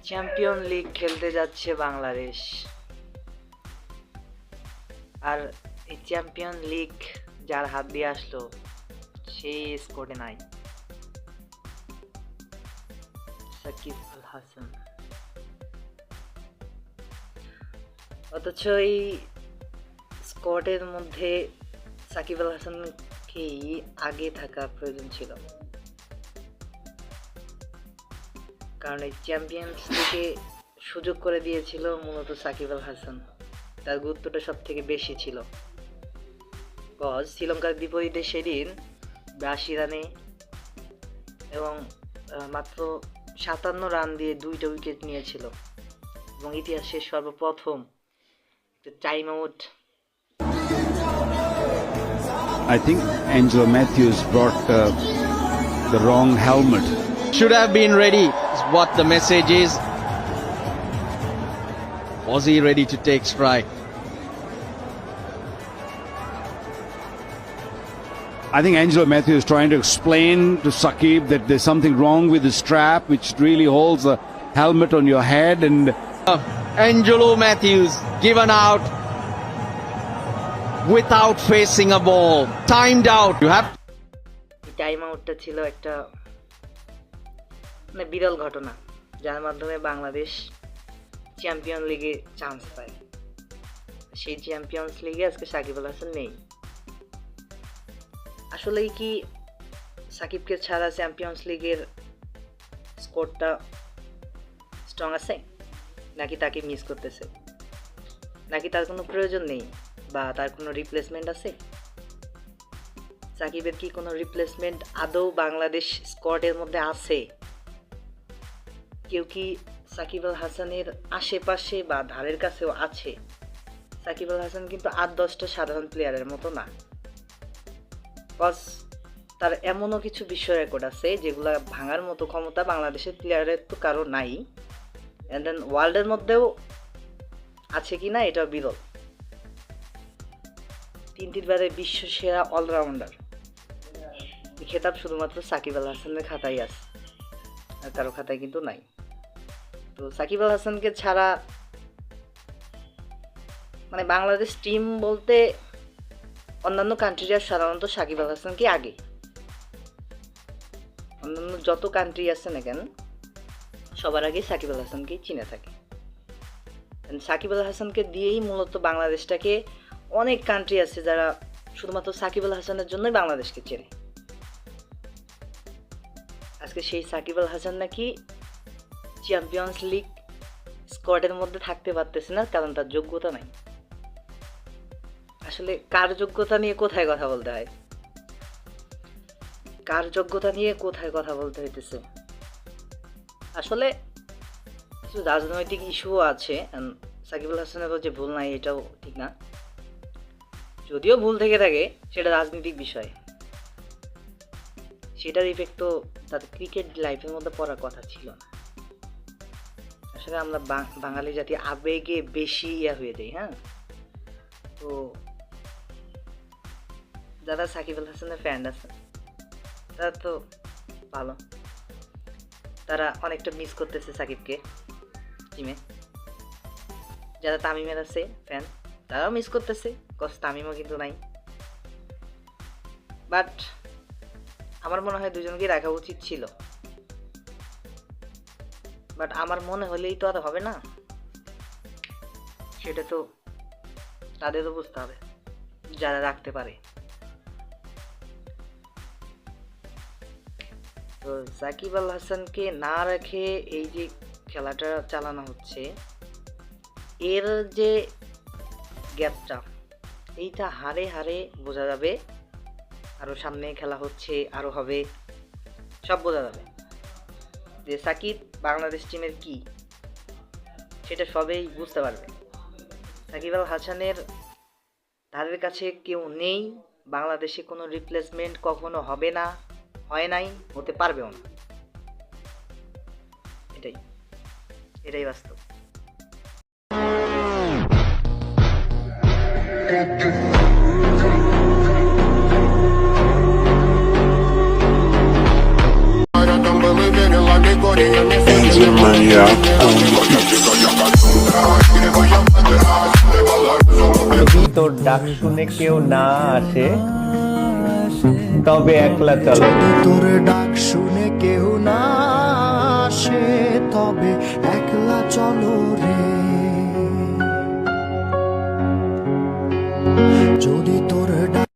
Champion league খেলতে যাচ্ছে বাংলাদেশ। আর এই চ্যাম্পিয়ন লিগ যার হাত দিয়ে আসলো সেই স্কোয়াডে নাই সাকিব আল হাসান। অথচ এই স্কোয়াডের মধ্যে সাকিব আল হাসানকেই আগে থাকা প্রয়োজন ছিল, কারণ এই চ্যাম্পিয়ন্স লিগে সুযোগ করে দিয়েছিল মূলত সাকিব আল হাসান। তার গুরুত্বটা সব থেকে বেশি ছিল। কজ শ্রীলঙ্কার বিপরীতে সেদিন 82 রানে এবং মাত্র 57 রান দিয়ে 2টা উইকেট নিয়েছিল এবং ইতিহাসে সর্বপ্রথম time out. I think Angelo Matthews brought the wrong helmet. Should have been ready, is what the message is. Was he ready to take strike? I think Angelo Matthews is trying to explain to Sakib that there's something wrong with the strap which really holds the helmet on your head, and Angelo Matthews given out without facing a ball. Timed out. You have time আউটটা ছিল একটা বিরল ঘটনা, যার মাধ্যমে Bangladesh champion লিগে chance পায়। সেই চ্যাম্পিয়ন্স লিগে আজকে সাকিব আল হাসান নেই। আসলেই কি সাকিবকে ছাড়া চ্যাম্পিয়ন্স লিগের স্কোরটা স্ট্রং আছে, নাকি তাকে মিস করতেছে, নাকি তার কোনো প্রয়োজন নেই, বা তার কোনো রিপ্লেসমেন্ট আছে? সাকিবের কি কোনো রিপ্লেসমেন্ট আদৌ বাংলাদেশ স্কোয়াডের মধ্যে আছে? কেউ কি সাকিব আল হাসানের আশেপাশে বা ধারের কাছেও আছে? সাকিব আল হাসান কিন্তু 8-10টা সাধারণ প্লেয়ারের মতো না। বস তার এমনও কিছু বিশ্ব রেকর্ড আছে যেগুলো ভাঙার মতো ক্ষমতা বাংলাদেশের প্লেয়ারের তো কারো নাই, অ্যান্ড দেন ওয়ার্ল্ডের মধ্যেও আছে কি না এটাও বিরল। 3 বারের বিশ্ব সেরা অলরাউন্ডার, এই খেতাব শুধুমাত্র সাকিব আল হাসানের খাতায় আছে, আর কারো খাতায় কিন্তু নাই। তো সাকিব আল হাসানকে ছাড়া বাংলাদেশ টিম বলতে অন্যান্য কান্ট্রিরা সাধারণত সাকিব আল হাসানকে আগে, অন্যান্য যত কান্ট্রি আছে না কেন সবার আগে সাকিব আল হাসানকেই চিনে থাকে। সাকিব আল হাসানকে দিয়েই মূলত বাংলাদেশটাকে অনেক কান্ট্রি আছে যারা শুধুমাত্র সাকিব আল হাসানের জন্যই বাংলাদেশকে চেনে। আজকে সেই সাকিব আল হাসান নাকি চ্যাম্পিয়ন্স লিগ স্কোয়াডের মধ্যে থাকতে পারতেছে না, কারণ তার যোগ্যতা নাই। আসলে কার যোগ্যতা নিয়ে কোথায় কথা বলতে হয়, কার যোগ্যতা নিয়ে কোথায় কথা বলতে হইতেছে? আসলে কিছু রাজনৈতিক ইস্যুও আছে। সাকিব আল হাসানেরও যে ভুল নাই এটাও ঠিক না, যদিও ভুল থেকে থাকে সেটা রাজনৈতিক বিষয়, সেটার ইফেক্ট তো তাদের ক্রিকেট লাইফের মধ্যে পড়ার কথা ছিল না। আসলে আমরা বাঙালি জাতি আবেগে বেশি হয়ে যাই। হ্যাঁ, তো যারা সাকিব আল হাসানের ফ্যান আছে তারা তো ভালো, তারা অনেকটা মিস করতেছে সাকিবকে টিমে। যারা তামিমের আছে ফ্যান তারাও মিস করতেছে, কজ তামিমও কিন্তু নাই। বাট আমার মনে হয় দুজনকে রাখা উচিত ছিল, বাট আমার মনে হলেই তো আর হবে না, সেটা তো তাদেরও বুঝতে হবে যারা রাখতে পারে। তো সাকিব আল হাসানকে না রেখে এই যে খেলাটা চালানো হচ্ছে, এর যে গ্যাপটা এইটা হারে হারে বোঝা যাবে। আরও সামনে খেলা হচ্ছে, আরও হবে, সব বোঝা যাবে যে সাকিব বাংলাদেশ টিমের কি, সেটা সবেই বুঝতে পারবে। সাকিব আল হাসানের ধারের কাছে কেউ নেই, বাংলাদেশে কোনো রিপ্লেসমেন্ট কখনো হবে না, হয় নাই, হতে পারবেও না। এটাই বাস্তব। I'm believing in like they got it in Angel Maniac on the beats. যদি তোর ডাক শুনে কেউ না আসে তবে একলা চলো। তোর ডাক শুনে কেউ না আসে তবে একলা চলো রে। যদি তোর